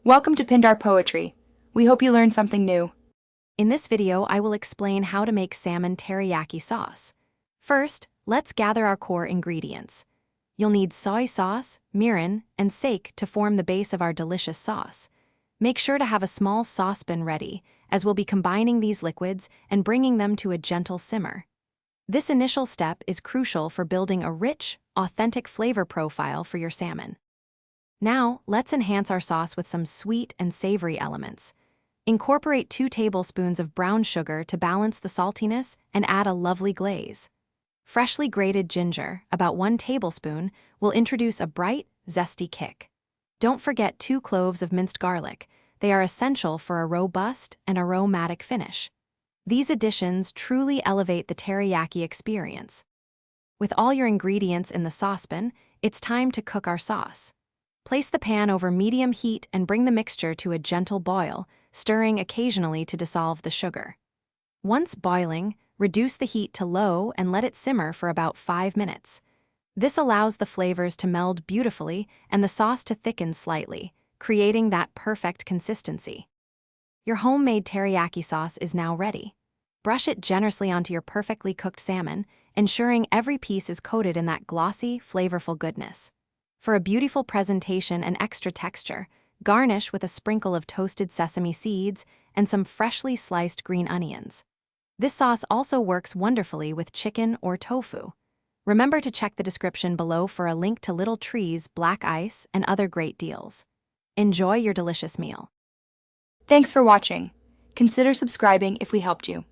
Welcome to Pindar Poetry. We hope you learned something new. In this video, I will explain how to make salmon teriyaki sauce. First, let's gather our core ingredients. You'll need soy sauce, mirin, and sake to form the base of our delicious sauce. Make sure to have a small saucepan ready, as we'll be combining these liquids and bringing them to a gentle simmer. This initial step is crucial for building a rich, authentic flavor profile for your salmon. Now, let's enhance our sauce with some sweet and savory elements. Incorporate 2 tablespoons of brown sugar to balance the saltiness and add a lovely glaze. Freshly grated ginger, about 1 tablespoon, will introduce a bright, zesty kick. Don't forget 2 cloves of minced garlic. They are essential for a robust and aromatic finish. These additions truly elevate the teriyaki experience. With all your ingredients in the saucepan, it's time to cook our sauce. Place the pan over medium heat and bring the mixture to a gentle boil, stirring occasionally to dissolve the sugar. Once boiling, reduce the heat to low and let it simmer for about 5 minutes. This allows the flavors to meld beautifully and the sauce to thicken slightly, creating that perfect consistency. Your homemade teriyaki sauce is now ready. Brush it generously onto your perfectly cooked salmon, ensuring every piece is coated in that glossy, flavorful goodness. For a beautiful presentation and extra texture, garnish with a sprinkle of toasted sesame seeds and some freshly sliced green onions. This sauce also works wonderfully with chicken or tofu. Remember to check the description below for a link to Little Tree's black ice and other great deals. Enjoy your delicious meal. Thanks for watching. Consider subscribing if we helped you.